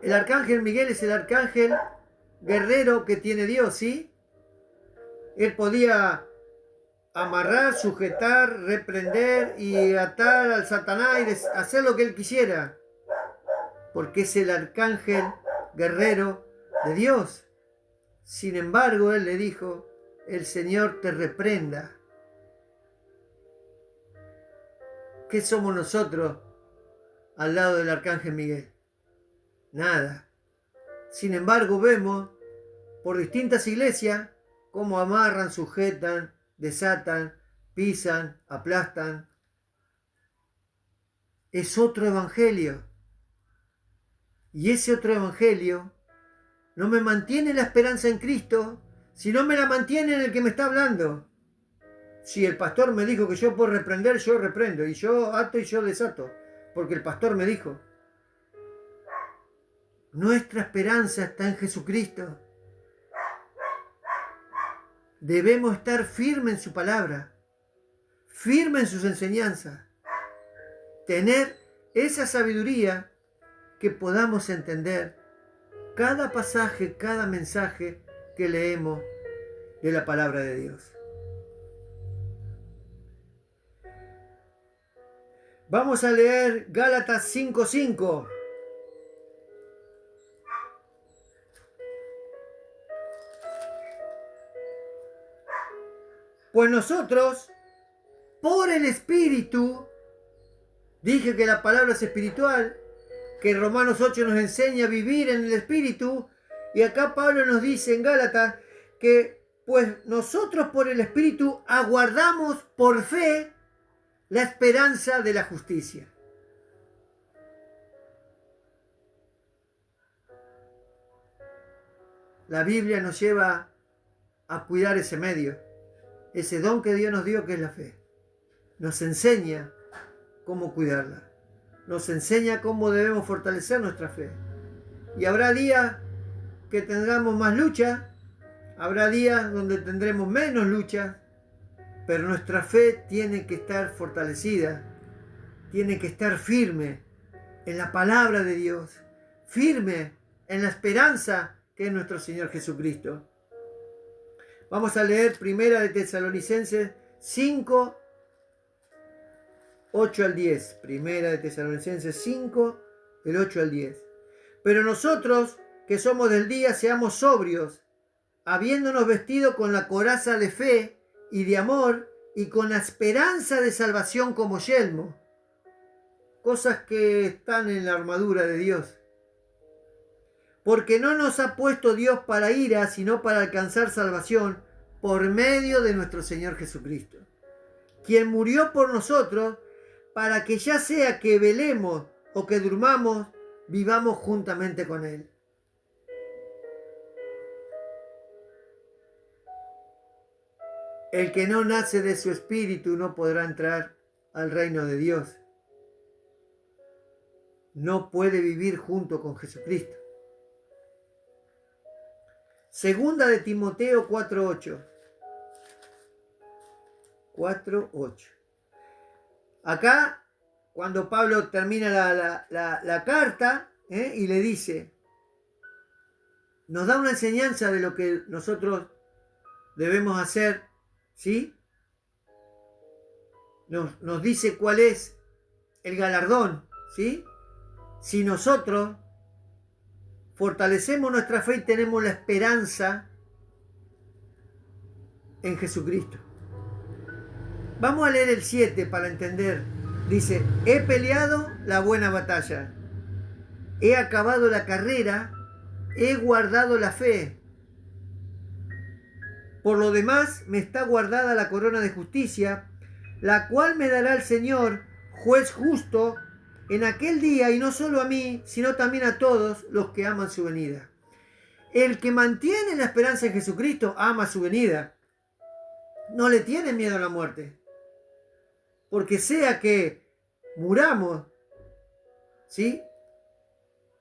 El arcángel Miguel es el arcángel guerrero que tiene Dios, ¿sí? Él podía amarrar, sujetar, reprender y atar al Satanás y hacer lo que él quisiera, porque es el arcángel guerrero de Dios. Sin embargo, él le dijo, el Señor te reprenda. ¿Qué somos nosotros al lado del arcángel Miguel? Nada. Sin embargo, vemos por distintas iglesias cómo amarran, sujetan, desatan, pisan, aplastan. Es otro evangelio. Y ese otro evangelio no me mantiene la esperanza en Cristo, sino me la mantiene en el que me está hablando. Si el pastor me dijo que yo puedo reprender, yo reprendo. Y yo ato y yo desato. Porque el pastor me dijo. Nuestra esperanza está en Jesucristo. Debemos estar firmes en su palabra, firmes en sus enseñanzas, tener esa sabiduría que podamos entender cada pasaje, cada mensaje que leemos de la palabra de Dios. Vamos a leer Gálatas 5:5. Pues nosotros, por el Espíritu, dije que la palabra es espiritual, que Romanos 8 nos enseña a vivir en el Espíritu, y acá Pablo nos dice en Gálatas que pues nosotros por el Espíritu aguardamos por fe la esperanza de la justicia. La Biblia nos lleva a cuidar ese medio, ese don que Dios nos dio que es la fe. Nos enseña cómo cuidarla. Nos enseña cómo debemos fortalecer nuestra fe. Y habrá días que tengamos más lucha, habrá días donde tendremos menos lucha, pero nuestra fe tiene que estar fortalecida, tiene que estar firme en la palabra de Dios, firme en la esperanza que es nuestro Señor Jesucristo. Vamos a leer Primera de Tesalonicenses 5, 8 al 10. Primera de Tesalonicenses 5, del 8 al 10. Pero nosotros, que somos del día, seamos sobrios, habiéndonos vestido con la coraza de fe y de amor, y con la esperanza de salvación como yelmo. Cosas que están en la armadura de Dios. Porque no nos ha puesto Dios para ira, sino para alcanzar salvación por medio de nuestro Señor Jesucristo, quien murió por nosotros, para que ya sea que velemos o que durmamos, vivamos juntamente con Él. El que no nace de su espíritu no podrá entrar al reino de Dios. No puede vivir junto con Jesucristo. Segunda de Timoteo 4:8. 4:8. Acá, cuando Pablo termina la carta y le dice, nos da una enseñanza de lo que nosotros debemos hacer, ¿sí? Nos dice cuál es el galardón, ¿sí? Si nosotros fortalecemos nuestra fe y tenemos la esperanza en Jesucristo. Vamos a leer el 7 para entender. Dice, he peleado la buena batalla, he acabado la carrera, he guardado la fe. Por lo demás, me está guardada la corona de justicia, la cual me dará el Señor, juez justo, en aquel día, y no solo a mí, sino también a todos los que aman su venida. El que mantiene la esperanza en Jesucristo ama su venida. No le tiene miedo a la muerte. Porque sea que muramos, ¿sí?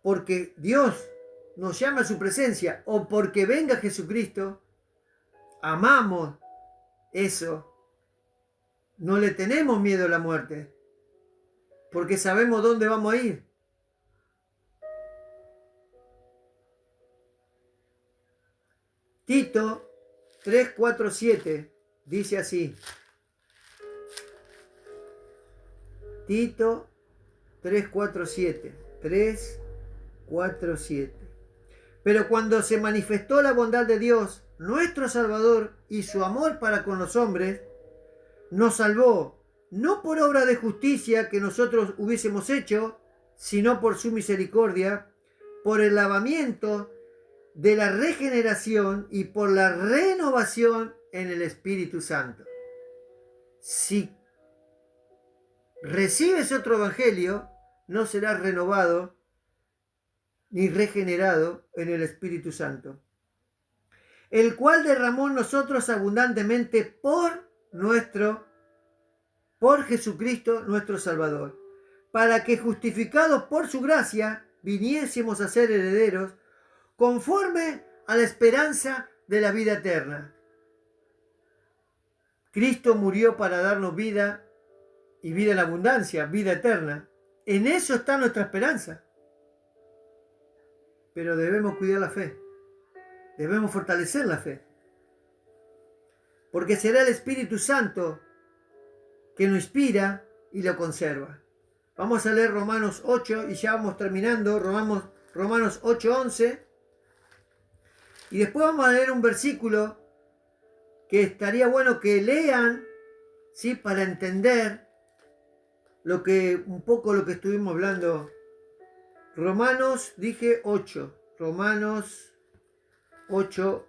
Porque Dios nos llama a su presencia, o porque venga Jesucristo, amamos eso. No le tenemos miedo a la muerte, porque sabemos dónde vamos a ir. Tito 3:4-7 dice así. Tito 3:4-7. 3:4-7. Pero cuando se manifestó la bondad de Dios, nuestro Salvador, y su amor para con los hombres, nos salvó, no por obra de justicia que nosotros hubiésemos hecho, sino por su misericordia, por el lavamiento de la regeneración y por la renovación en el Espíritu Santo. Si recibes otro evangelio, no serás renovado ni regenerado en el Espíritu Santo, el cual derramó en nosotros abundantemente por Jesucristo nuestro Salvador, para que justificados por su gracia viniésemos a ser herederos conforme a la esperanza de la vida eterna. Cristo murió para darnos vida y vida en abundancia, vida eterna. En eso está nuestra esperanza. Pero debemos cuidar la fe. Debemos fortalecer la fe. Porque será el Espíritu Santo que nos inspira y lo conserva. Vamos a leer Romanos 8 y ya vamos terminando. Romanos 8:11. Y después vamos a leer un versículo que estaría bueno que lean, ¿sí? Para entender un poco lo que estuvimos hablando. Romanos, dije 8. Romanos 8.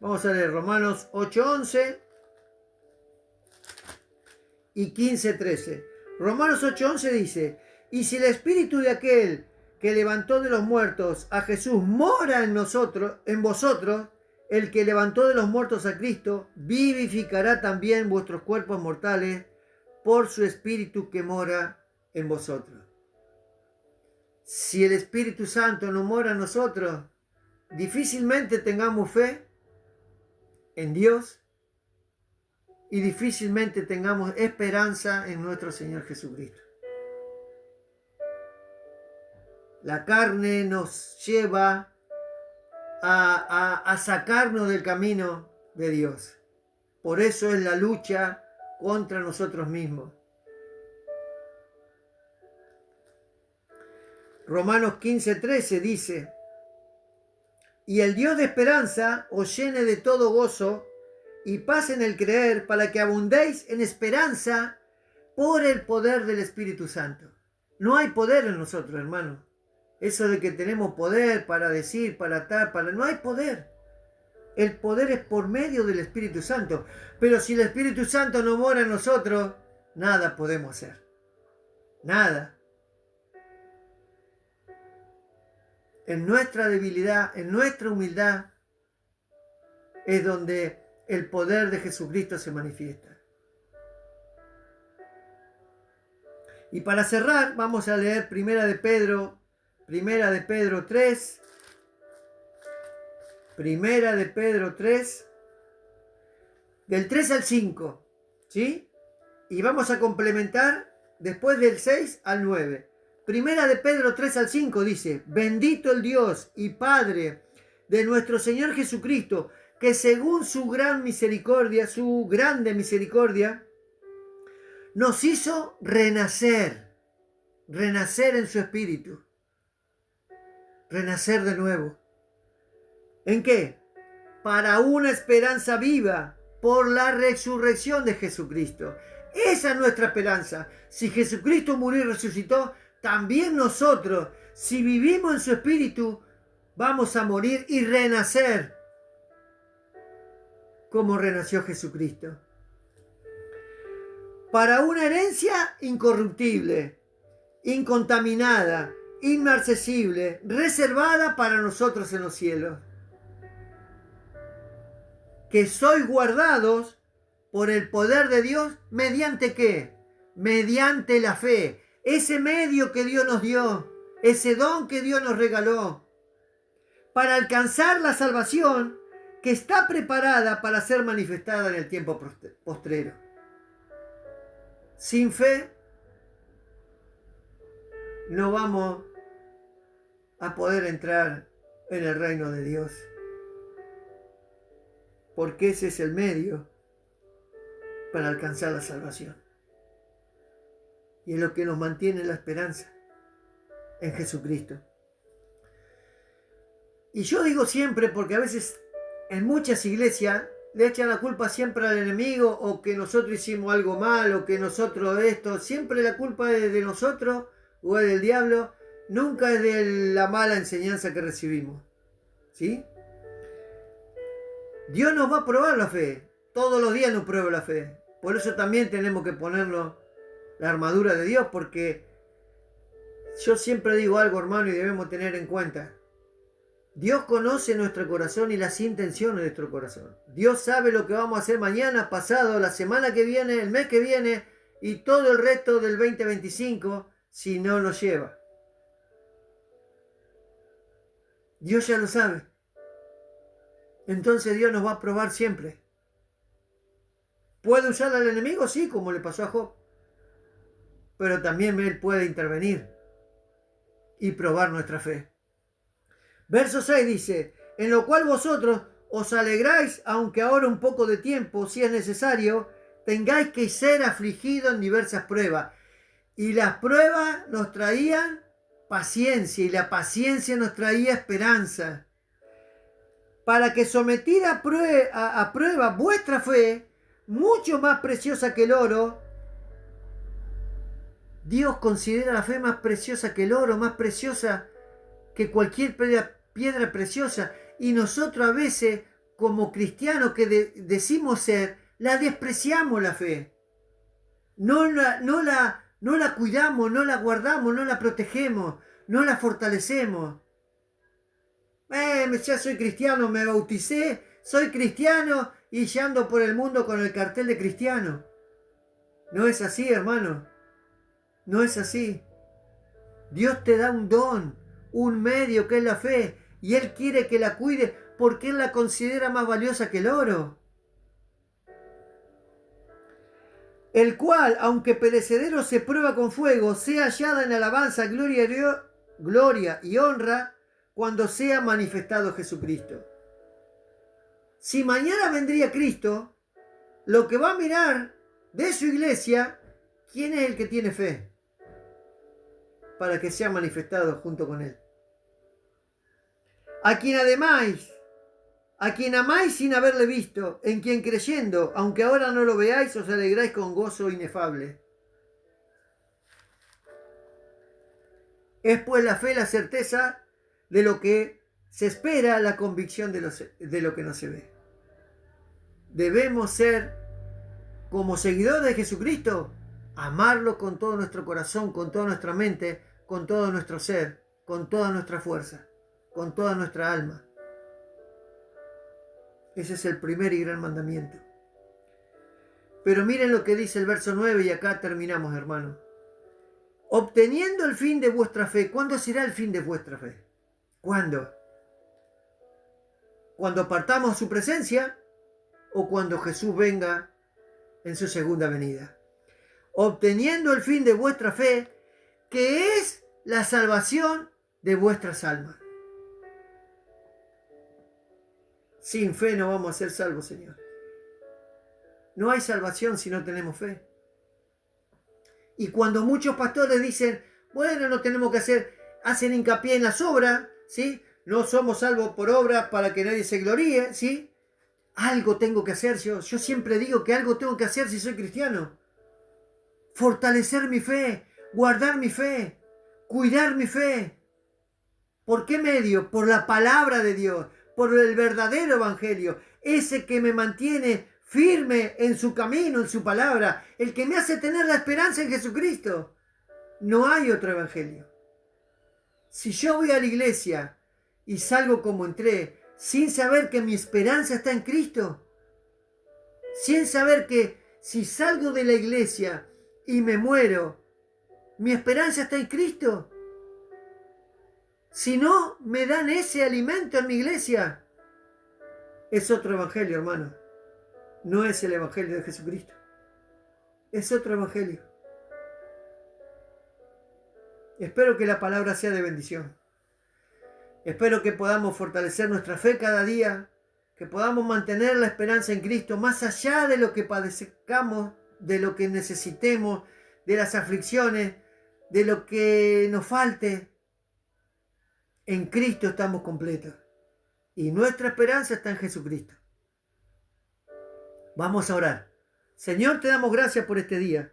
Vamos a leer Romanos 8:11 y 15:13. Romanos 8:11 dice: y si el espíritu de aquel que levantó de los muertos a Jesús mora en vosotros, el que levantó de los muertos a Cristo vivificará también vuestros cuerpos mortales por su espíritu que mora en vosotros. Si el Espíritu Santo no mora en nosotros, difícilmente tengamos fe en Dios y difícilmente tengamos esperanza en nuestro Señor Jesucristo. La carne nos lleva a sacarnos del camino de Dios. Por eso es la lucha contra nosotros mismos. Romanos 15:13 dice: y el Dios de esperanza os llene de todo gozo y paz en el creer, para que abundéis en esperanza por el poder del Espíritu Santo. No hay poder en nosotros, hermano. Eso de que tenemos poder para decir, para tal, no hay poder. El poder es por medio del Espíritu Santo. Pero si el Espíritu Santo no mora en nosotros, nada podemos hacer. Nada. En nuestra debilidad, en nuestra humildad, es donde el poder de Jesucristo se manifiesta. Y para cerrar, vamos a leer Primera de Pedro 3. Primera de Pedro 3, del 3 al 5, ¿sí? Y vamos a complementar después del 6 al 9. Primera de Pedro 3 al 5 dice: bendito el Dios y Padre de nuestro Señor Jesucristo, que según su grande misericordia, nos hizo renacer en su espíritu, renacer de nuevo. ¿En qué? Para una esperanza viva por la resurrección de Jesucristo. Esa es nuestra esperanza. Si Jesucristo murió y resucitó, también nosotros, si vivimos en su espíritu, vamos a morir y renacer como renació Jesucristo. Para una herencia incorruptible, incontaminada, inmarcesible, reservada para nosotros en los cielos, que sois guardados por el poder de Dios, ¿mediante qué? Mediante la fe. Ese medio que Dios nos dio, ese don que Dios nos regaló, para alcanzar la salvación que está preparada para ser manifestada en el tiempo postrero. Sin fe no vamos a poder entrar en el reino de Dios, porque ese es el medio para alcanzar la salvación. Y es lo que nos mantiene la esperanza en Jesucristo. Y yo digo siempre, porque a veces en muchas iglesias le echan la culpa siempre al enemigo, o que nosotros hicimos algo mal, o que nosotros esto, siempre la culpa es de nosotros o es del diablo, nunca es de la mala enseñanza que recibimos. ¿Sí? Dios nos va a probar la fe, todos los días nos prueba la fe. Por eso también tenemos que ponernos la armadura de Dios, porque yo siempre digo algo, hermano, y debemos tener en cuenta. Dios conoce nuestro corazón y las intenciones de nuestro corazón. Dios sabe lo que vamos a hacer mañana, pasado, la semana que viene, el mes que viene y todo el resto del 2025 si no nos lleva. Dios ya lo sabe. Entonces Dios nos va a probar siempre. ¿Puede usar al enemigo? Sí, como le pasó a Job. Pero también Él puede intervenir y probar nuestra fe. Verso 6 dice, en lo cual vosotros os alegráis, aunque ahora un poco de tiempo, si es necesario, tengáis que ser afligidos en diversas pruebas. Y las pruebas nos traían paciencia, y la paciencia nos traía esperanza. Para que sometida a prueba vuestra fe, mucho más preciosa que el oro. Dios considera la fe más preciosa que el oro, más preciosa que cualquier piedra preciosa. Y nosotros a veces, como cristianos que decimos ser, la despreciamos la fe. No la cuidamos, no la guardamos, no la protegemos, no la fortalecemos. Ya soy cristiano, me bauticé, soy cristiano y ya ando por el mundo con el cartel de cristiano. No es así, hermano. No es así. Dios te da un don, un medio que es la fe, y Él quiere que la cuide porque Él la considera más valiosa que el oro. El cual, aunque perecedero se prueba con fuego, sea hallada en alabanza, gloria y honra cuando sea manifestado Jesucristo. Si mañana vendría Cristo, lo que va a mirar de su iglesia, ¿quién es el que tiene fe? Para que sea manifestado junto con Él. A quien amáis sin haberle visto, en quien creyendo, aunque ahora no lo veáis, os alegráis con gozo inefable. Es pues la fe la certeza de lo que se espera, la convicción de lo que no se ve. Debemos ser, como seguidores de Jesucristo, amarlo con todo nuestro corazón, con toda nuestra mente, con todo nuestro ser, con toda nuestra fuerza, con toda nuestra alma. Ese es el primer y gran mandamiento. Pero miren lo que dice el verso 9 y acá terminamos, hermano. Obteniendo el fin de vuestra fe. ¿Cuándo será el fin de vuestra fe? ¿Cuándo? ¿Cuando partamos a su presencia o cuando Jesús venga en su segunda venida? Obteniendo el fin de vuestra fe, que es la salvación de vuestras almas. Sin fe no vamos a ser salvos, Señor. No hay salvación si no tenemos fe. Y cuando muchos pastores dicen, bueno, no tenemos que hacen hincapié en las obras, ¿sí? No somos salvos por obras para que nadie se gloríe, ¿sí? Algo tengo que hacer. Yo siempre digo que algo tengo que hacer si soy cristiano. Fortalecer mi fe, guardar mi fe, cuidar mi fe. ¿Por qué medio? Por la palabra de Dios, por el verdadero evangelio, ese que me mantiene firme en su camino, en su palabra, el que me hace tener la esperanza en Jesucristo. No hay otro evangelio. Si yo voy a la iglesia y salgo como entré, sin saber que mi esperanza está en Cristo, sin saber que si salgo de la iglesia y me muero, mi esperanza está en Cristo. Si no me dan ese alimento en mi iglesia, es otro evangelio, hermano. No es el evangelio de Jesucristo. Es otro evangelio. Espero que la palabra sea de bendición. Espero que podamos fortalecer nuestra fe cada día, que podamos mantener la esperanza en Cristo más allá de lo que padezcamos, de lo que necesitemos, de las aflicciones, de lo que nos falte. En Cristo estamos completos y nuestra esperanza está en Jesucristo. Vamos a orar. Señor, te damos gracias por este día.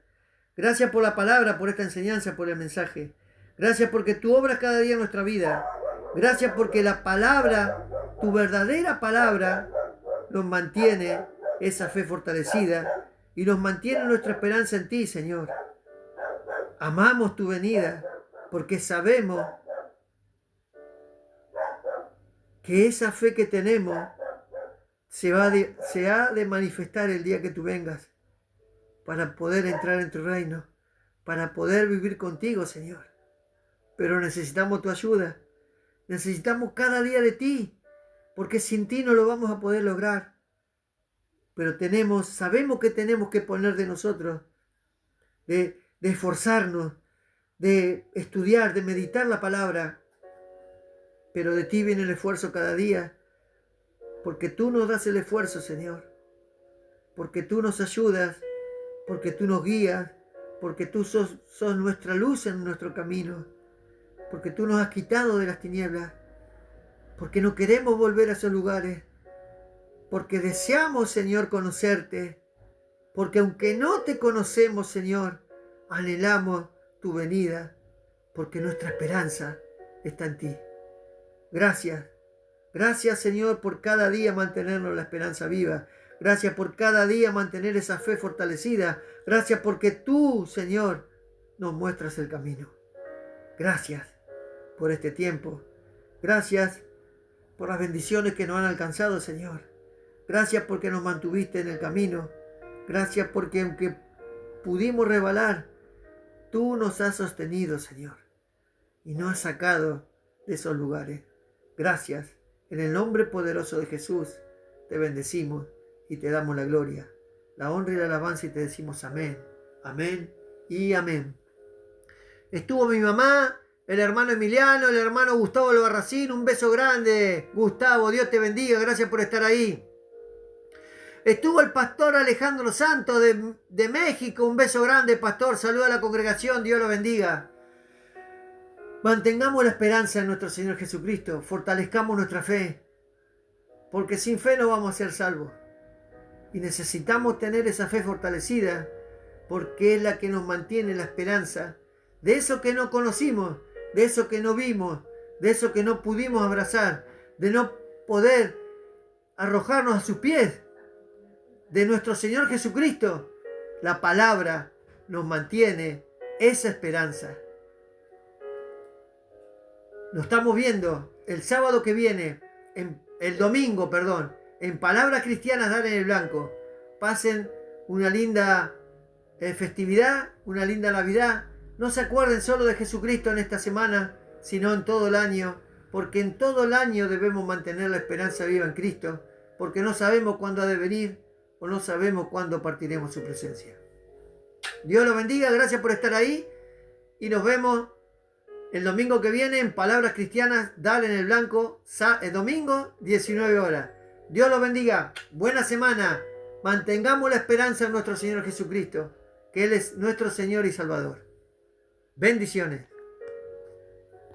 Gracias por la palabra, por esta enseñanza, por el mensaje. Gracias porque tú obras cada día en nuestra vida. Gracias porque la palabra, tu verdadera palabra, nos mantiene esa fe fortalecida y nos mantiene nuestra esperanza en ti, Señor. Amamos tu venida porque sabemos que esa fe que tenemos se ha de manifestar el día que tú vengas, para poder entrar en tu reino, para poder vivir contigo, Señor. Pero necesitamos tu ayuda, necesitamos cada día de ti, porque sin ti no lo vamos a poder lograr. Pero sabemos que tenemos que poner de nosotros, de esforzarnos, de estudiar, de meditar la palabra. Pero de ti viene el esfuerzo cada día, porque tú nos das el esfuerzo, Señor, porque tú nos ayudas, porque tú nos guías, porque tú sos nuestra luz en nuestro camino, porque tú nos has quitado de las tinieblas, porque no queremos volver a esos lugares, porque deseamos, Señor, conocerte, porque aunque no te conocemos, Señor, anhelamos tu venida, porque nuestra esperanza está en ti. Gracias, gracias, Señor, por cada día mantenernos la esperanza viva. Gracias por cada día mantener esa fe fortalecida. Gracias porque tú, Señor, nos muestras el camino. Gracias por este tiempo. Gracias por las bendiciones que nos han alcanzado, Señor. Gracias porque nos mantuviste en el camino. Gracias porque aunque pudimos resbalar, tú nos has sostenido, Señor, y nos has sacado de esos lugares. Gracias. En el nombre poderoso de Jesús te bendecimos y te damos la gloria, la honra y la alabanza, y te decimos amén, amén y amén. Estuvo mi mamá, el hermano Emiliano, el hermano Gustavo Albarracín. Un beso grande, Gustavo, Dios te bendiga, gracias por estar ahí. Estuvo el pastor Alejandro Santos de México. Un beso grande, pastor, saluda a la congregación, Dios lo bendiga. Mantengamos la esperanza en nuestro Señor Jesucristo, fortalezcamos nuestra fe, porque sin fe no vamos a ser salvos. Y necesitamos tener esa fe fortalecida, porque es la que nos mantiene la esperanza de eso que no conocimos, de eso que no vimos, de eso que no pudimos abrazar, de no poder arrojarnos a sus pies, de nuestro Señor Jesucristo. La palabra nos mantiene esa esperanza. Lo estamos viendo el sábado que viene, el domingo, en Palabras Cristianas Dar en el Blanco. Pasen una linda festividad, una linda Navidad. No se acuerden solo de Jesucristo en esta semana, sino en todo el año, porque en todo el año debemos mantener la esperanza viva en Cristo, porque no sabemos cuándo ha de venir o no sabemos cuándo partiremos su presencia. Dios los bendiga, gracias por estar ahí y nos vemos el domingo que viene en Palabras Cristianas Dar en el Blanco, el domingo 19 horas. Dios los bendiga, buena semana, mantengamos la esperanza en nuestro Señor Jesucristo, que Él es nuestro Señor y Salvador. Bendiciones.